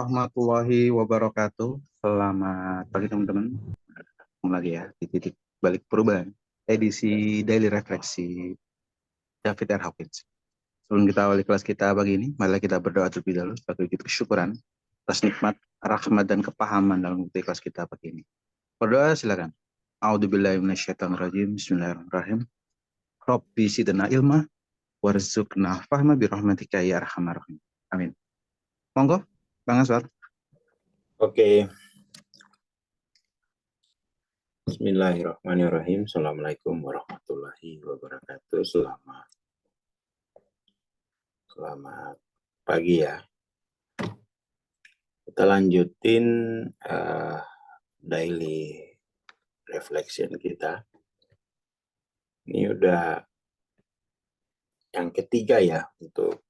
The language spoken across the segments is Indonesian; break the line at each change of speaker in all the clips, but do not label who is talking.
warahmatullahi wabarakatuh. Selamat pagi teman-teman. Ketemu lagi ya di titik balik perubahan. Edisi Daily Refleksi David R. Hawkins. Sebelum kita awali kelas kita pagi ini, marilah kita berdoa terlebih dahulu sebagai wujud kesyukuran atas nikmat, rahmat, dan kepahaman dalam mengikuti kelas kita pagi ini. Berdoa silakan. A'udzubillahi minasyaitonirrajim. Bismillahirrahmanirrahim. Rabbi zidna ilma warzuqna fahma birahmatika ya arhamar rahim. Amin. Monggo, Bang Aswar.
Oke. Bismillahirrahmanirrahim. Assalamualaikum warahmatullahi wabarakatuh. Selamat pagi ya. Kita lanjutin daily reflection kita. Ini udah yang ketiga ya untuk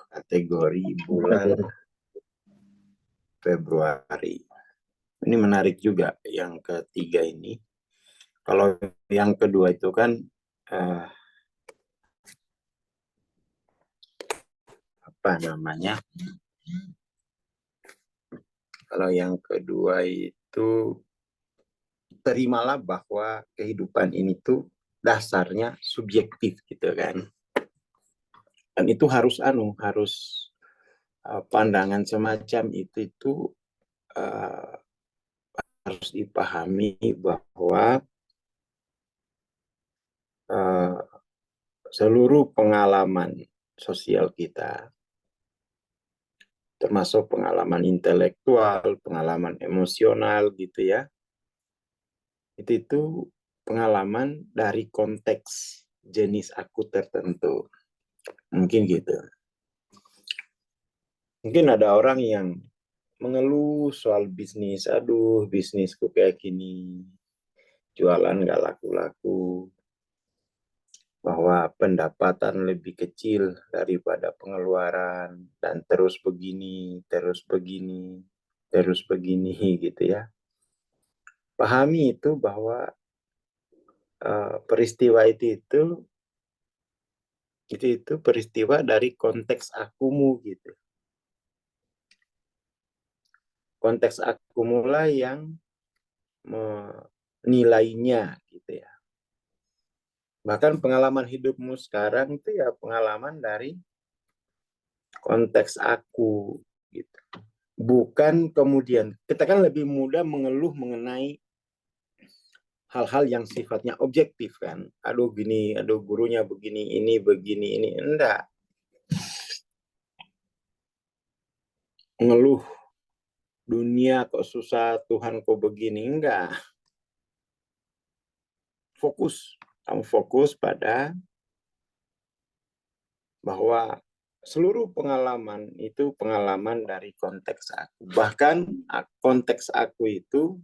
kategori bulan Februari. Ini menarik juga yang ketiga ini. Kalau yang kedua itu kan apa namanya? Kalau yang kedua itu terimalah bahwa kehidupan ini tuh dasarnya subjektif gitu kan. Dan itu harus pandangan semacam itu harus dipahami bahwa seluruh pengalaman sosial kita, termasuk pengalaman intelektual, pengalaman emosional gitu ya, itu pengalaman dari konteks jenis aku tertentu. Mungkin gitu. Mungkin ada orang yang mengeluh soal bisnis, aduh bisnisku kayak gini, jualan gak laku-laku, bahwa pendapatan lebih kecil daripada pengeluaran, dan terus begini gitu ya. Pahami itu bahwa peristiwa itu peristiwa dari konteks akumu gitu. Konteks akumula yang menilainya gitu ya. Bahkan pengalaman hidupmu sekarang itu ya pengalaman dari konteks aku gitu. Bukan kemudian kita kan lebih mudah mengeluh mengenai hal-hal yang sifatnya objektif kan. Aduh gini, aduh gurunya begini, ini begini, ini enggak. Mengeluh dunia kok susah, Tuhan kok begini, enggak. Kamu fokus pada bahwa seluruh pengalaman itu pengalaman dari konteks aku. Bahkan konteks aku itu,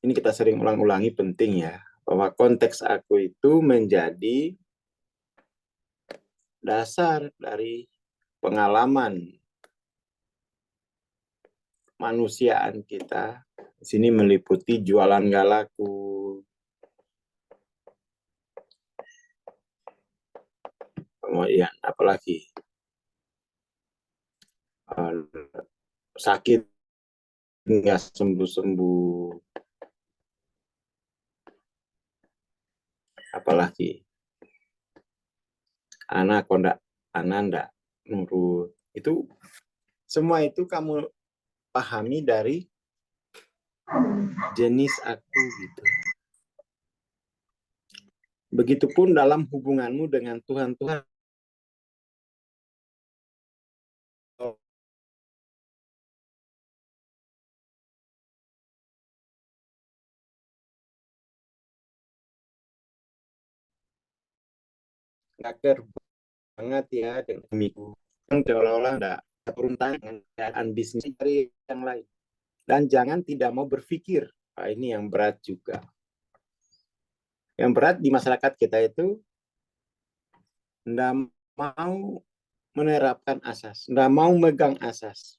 ini kita sering ulang-ulangi penting ya, bahwa konteks aku itu menjadi dasar dari pengalaman manusiaan kita. Di sini meliputi jualan gak laku, kemudian apalagi sakit nggak sembuh-sembuh, apalagi anak ndak nurut. Itu semua itu kamu pahami dari jenis aku gitu. Begitupun dalam hubunganmu dengan Tuhan. Ngaker banget ya dengan minggu. Kan seolah-olah enggak peruntangan dengan keadaan bisnis dari yang lain. Dan jangan tidak mau berpikir. Nah, ini yang berat juga. Yang berat di masyarakat kita itu enggak mau menerapkan asas, enggak mau megang asas.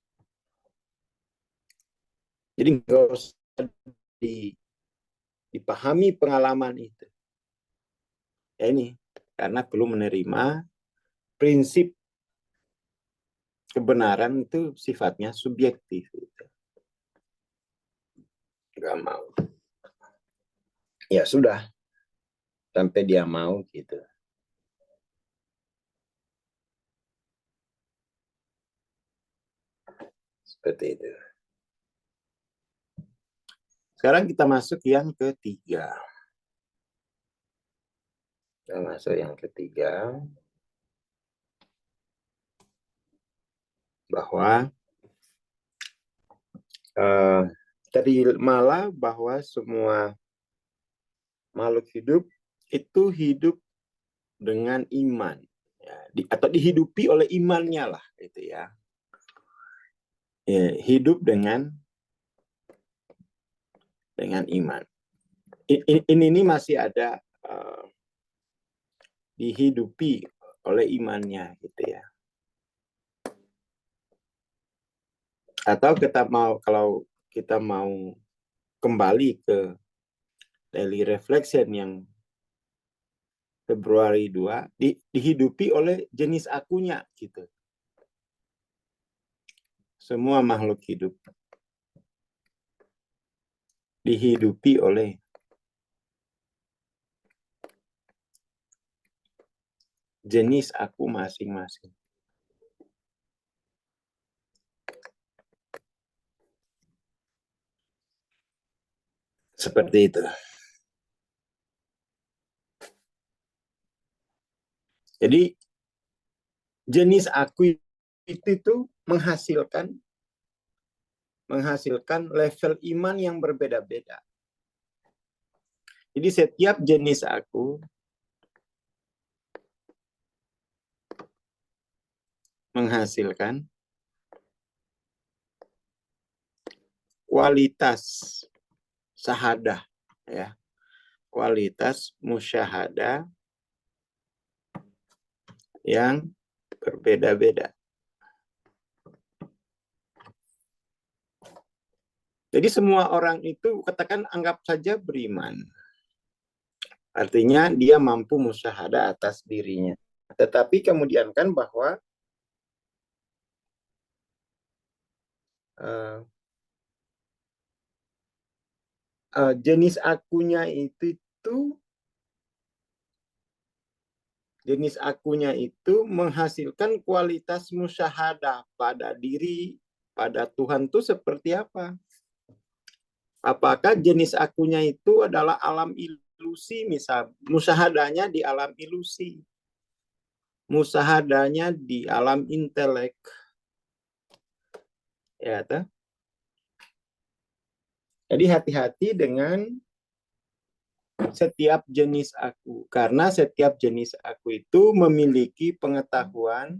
Jadi enggak usah dipahami pengalaman itu. Ya ini, karena belum menerima prinsip kebenaran itu sifatnya subjektif. Gitu. Nggak mau. Ya sudah, sampai dia mau gitu. Seperti itu. Sekarang kita masuk yang ketiga. Kita masuk yang ketiga. Bahwa terimalah bahwa semua makhluk hidup itu hidup dengan iman. Ya, atau dihidupi oleh imannya lah. Gitu ya. Ya, hidup dengan iman. Ini masih ada dihidupi oleh imannya gitu ya. Atau kalau kita mau kembali ke daily reflection yang Februari 2 dihidupi oleh jenis akunya gitu. Semua makhluk hidup dihidupi oleh jenis aku masing-masing. Seperti itu. Jadi jenis aku itu menghasilkan level iman yang berbeda-beda. Jadi setiap jenis aku menghasilkan kualitas syahadah ya. Kualitas musyahadah yang berbeda-beda. Jadi semua orang itu katakan anggap saja beriman. Artinya dia mampu musyahadah atas dirinya. Tetapi kemudian kan bahwa jenis akunya itu menghasilkan kualitas musyahadah pada diri, pada Tuhan itu seperti apa? Apakah jenis akunya itu adalah alam ilusi, misal musyahadahnya di alam ilusi, musyahadahnya di alam intelek, ya toh? Jadi hati-hati dengan setiap jenis aku, karena setiap jenis aku itu memiliki pengetahuan.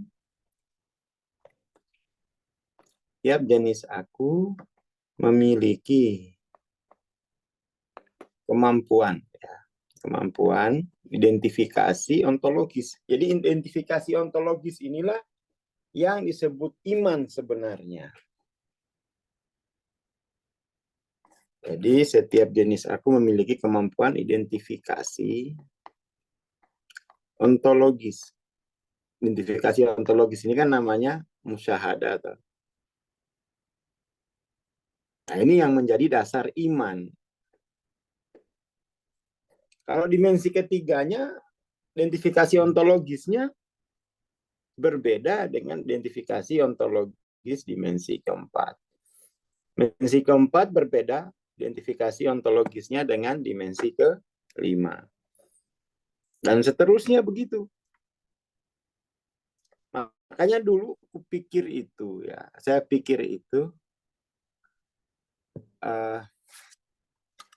Setiap jenis aku memiliki kemampuan identifikasi ontologis. Jadi identifikasi ontologis inilah yang disebut iman sebenarnya. Jadi setiap jenis aku memiliki kemampuan identifikasi ontologis. Identifikasi ontologis ini kan namanya musyahadah. Nah, ini yang menjadi dasar iman. Kalau dimensi ketiganya, identifikasi ontologisnya berbeda dengan identifikasi ontologis dimensi keempat. Dimensi keempat berbeda identifikasi ontologisnya dengan dimensi kelima. Dan seterusnya begitu. Makanya dulu aku pikir itu ya. Saya pikir itu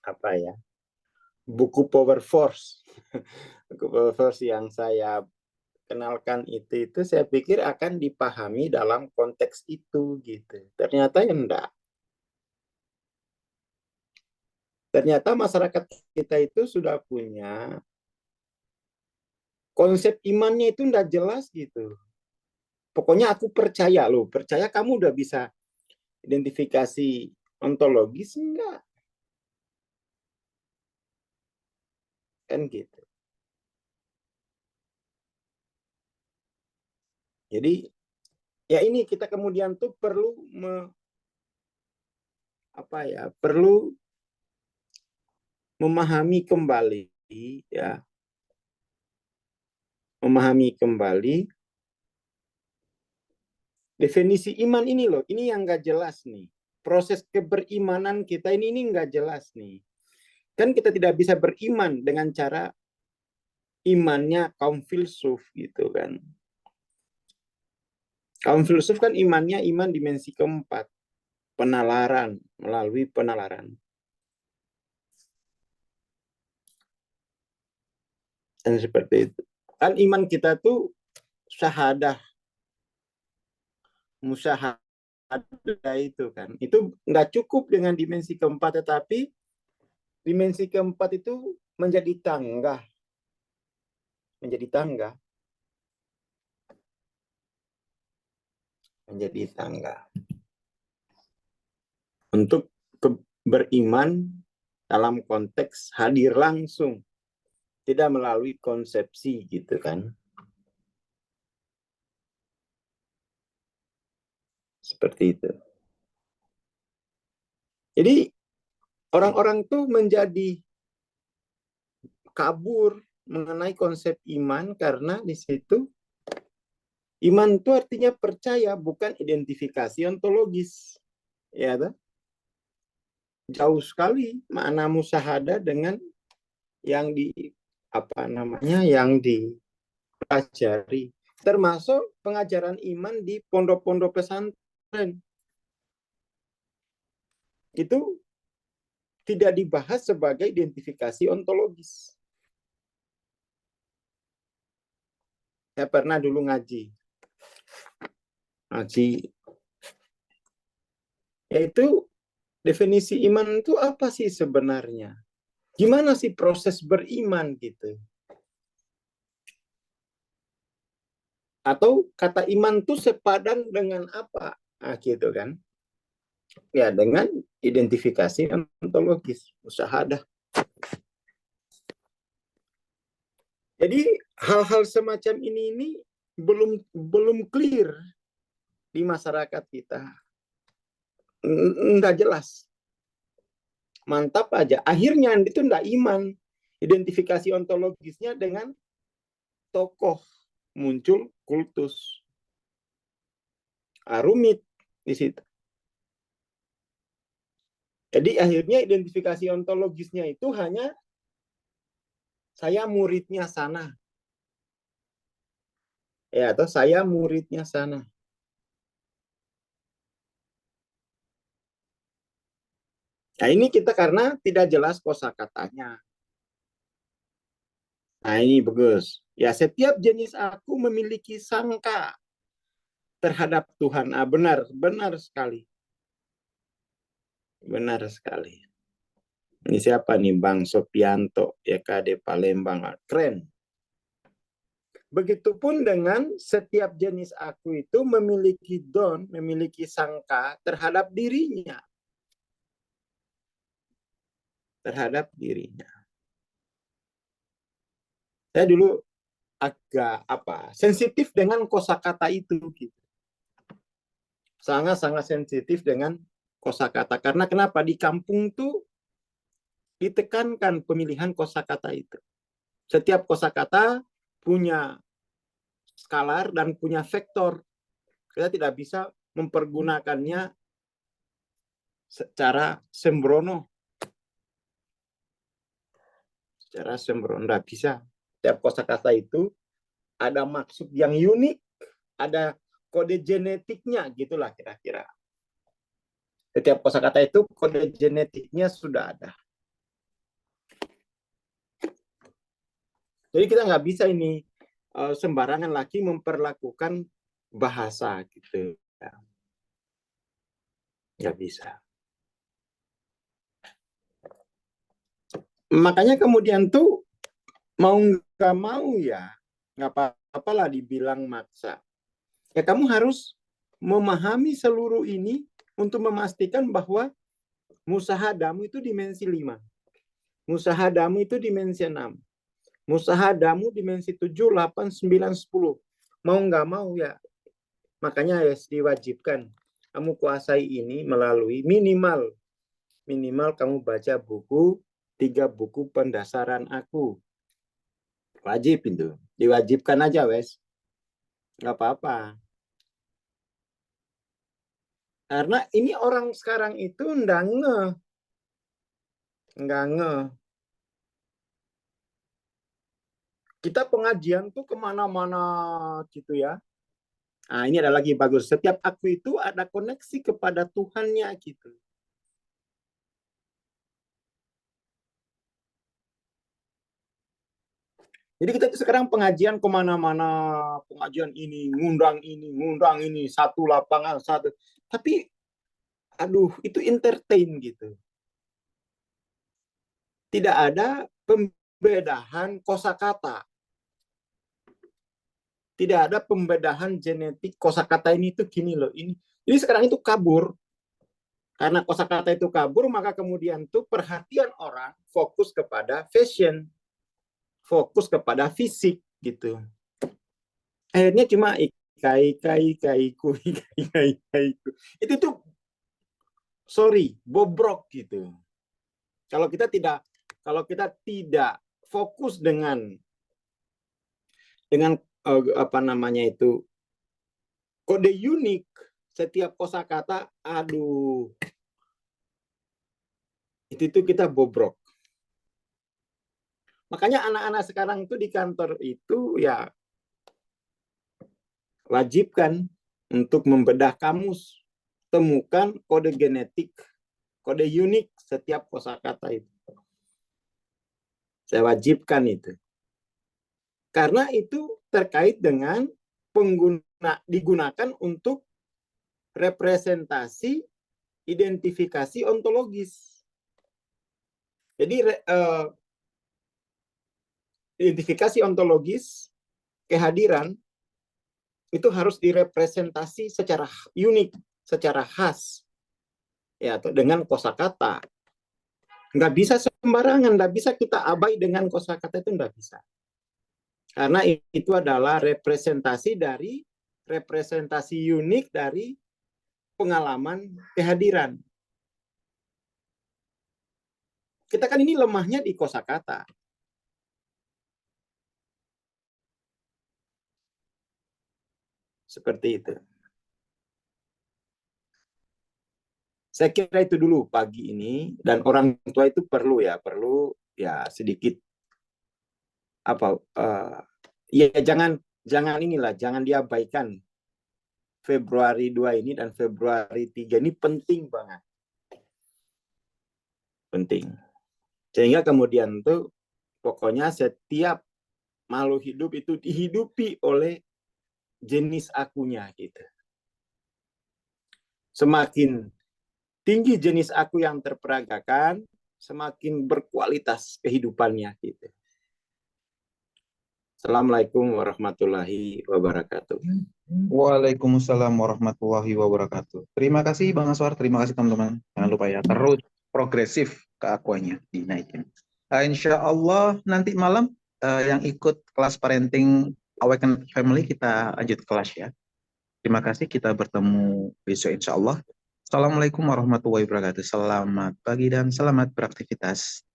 apa ya? Buku Power Force. Buku Power Force yang saya kenalkan itu saya pikir akan dipahami dalam konteks itu gitu. Ternyata ya enggak. Ternyata masyarakat kita itu sudah punya konsep imannya itu enggak jelas gitu. Pokoknya aku percaya loh, percaya kamu udah bisa identifikasi ontologis enggak? Kan gitu. Jadi Ya ini kita kemudian tuh perlu perlu memahami kembali, ya, memahami kembali definisi iman ini loh. Ini yang nggak jelas nih. Proses keberimanan kita ini nggak jelas nih. Kan kita tidak bisa beriman dengan cara imannya kaum filsuf gitu kan. Kaum filsuf kan imannya iman dimensi keempat, penalaran, melalui penalaran. Dan seperti itu. Kan iman kita tuh syahadah, musyahadah itu kan. Itu nggak cukup dengan dimensi keempat, tetapi dimensi keempat itu menjadi tangga. Menjadi tangga. Menjadi tangga. Untuk beriman dalam konteks hadir langsung. Tidak melalui konsepsi gitu kan. Seperti itu. Jadi orang-orang tuh menjadi kabur mengenai konsep iman karena di situ iman itu artinya percaya, bukan identifikasi ontologis. Ya, jauh sekali makna musyahadah dengan yang yang dipelajari, termasuk pengajaran iman di pondok-pondok pesantren. Itu tidak dibahas sebagai identifikasi ontologis. Saya pernah dulu ngaji, yaitu definisi iman itu apa sih sebenarnya? Gimana sih proses beriman gitu? Atau kata iman itu sepadan dengan apa? Nah, gitu kan? Ya, dengan identifikasi ontologis, musyahadah. Jadi hal-hal semacam ini belum clear di masyarakat kita. Nggak jelas. Mantap aja. Akhirnya itu nggak iman. Identifikasi ontologisnya dengan tokoh. Muncul kultus. Rumit di situ. Jadi akhirnya identifikasi ontologisnya itu hanya saya muridnya sana. Ya, atau saya muridnya sana. Nah, ini kita karena tidak jelas kosakatanya. Nah, ini bagus. Ya, setiap jenis aku memiliki sangka terhadap Tuhan. Ah, benar sekali. Benar sekali. Ini siapa nih? Bang Sopianto, YKD Palembang. Keren. Begitupun dengan setiap jenis aku itu memiliki memiliki sangka terhadap dirinya. Terhadap dirinya. Saya dulu agak sensitif dengan kosakata itu gitu. Sangat-sangat sensitif dengan kosakata. Karena kenapa? Di kampung tuh ditekankan pemilihan kosakata itu. Setiap kosakata punya skalar dan punya vektor. Kita tidak bisa mempergunakannya secara sembrono. Secara sembrono tidak bisa. Setiap kosakata itu ada maksud yang unik, ada kode genetiknya, gitulah kira-kira. Setiap kosakata itu kode genetiknya sudah ada. Jadi kita nggak bisa ini sembarangan lagi memperlakukan bahasa gitu. Nggak bisa. Makanya kemudian tuh mau nggak mau ya, nggak apa-apa lah dibilang maksa. Ya kamu harus memahami seluruh ini untuk memastikan bahwa musahadamu itu dimensi 5. Musahadamu itu dimensi 6. Musahadamu dimensi 7, 8, 9, 10. Mau nggak mau ya, Makanya ya diwajibkan kamu kuasai ini melalui minimal kamu baca 3 buku pendasaran aku. Wajib itu. Diwajibkan aja, wes. Nggak apa-apa. Karena ini orang sekarang itu nggak ngeh. Kita pengajian tuh kemana-mana gitu ya. Nah, ini ada lagi bagus. Setiap aku itu ada koneksi kepada Tuhannya gitu. Jadi kita sekarang pengajian kemana-mana, pengajian ini, ngundang ini, satu lapangan, satu. Tapi, aduh, itu entertain gitu. Tidak ada pembedahan kosakata. Tidak ada pembedahan genetik kosakata ini tuh gini loh. Ini sekarang itu kabur. Karena kosakata itu kabur, maka kemudian tuh perhatian orang fokus kepada fashion, fokus kepada fisik gitu. Akhirnya cuma ikaiku. Itu tuh bobrok gitu. Kalau kita tidak fokus dengan apa namanya itu kode unik setiap kosakata, aduh, itu kita bobrok. Makanya anak-anak sekarang itu di kantor itu ya wajibkan untuk membedah kamus, temukan kode genetik, kode unik setiap kosakata itu. Saya wajibkan itu. Karena itu terkait dengan digunakan untuk representasi identifikasi ontologis. Jadi identifikasi ontologis kehadiran itu harus direpresentasi secara unik, secara khas, ya, atau dengan kosakata. Nggak bisa sembarangan, nggak bisa kita abai dengan kosakata, itu nggak bisa. Karena itu adalah representasi unik dari pengalaman kehadiran. Kita kan ini lemahnya di kosakata. Seperti itu. Saya kira itu dulu pagi ini, dan orang tua itu perlu ya sedikit ya jangan diabaikan. Februari 2 ini dan Februari 3 ini penting banget. Penting. Sehingga kemudian tuh pokoknya setiap makhluk hidup itu dihidupi oleh jenis akunya gitu. Semakin tinggi jenis aku yang terperagakan, semakin berkualitas kehidupannya gitu. Assalamualaikum warahmatullahi wabarakatuh.
Waalaikumsalam warahmatullahi wabarakatuh. Terima kasih Bang Aswar, terima kasih teman-teman. Jangan lupa ya, terus progresif keakuannya dinaikin. Insya Allah nanti malam yang ikut kelas parenting Awaken Family kita lanjut kelas ya. Terima kasih, kita bertemu besok insya Allah. Assalamualaikum warahmatullahi wabarakatuh. Selamat pagi dan selamat beraktivitas.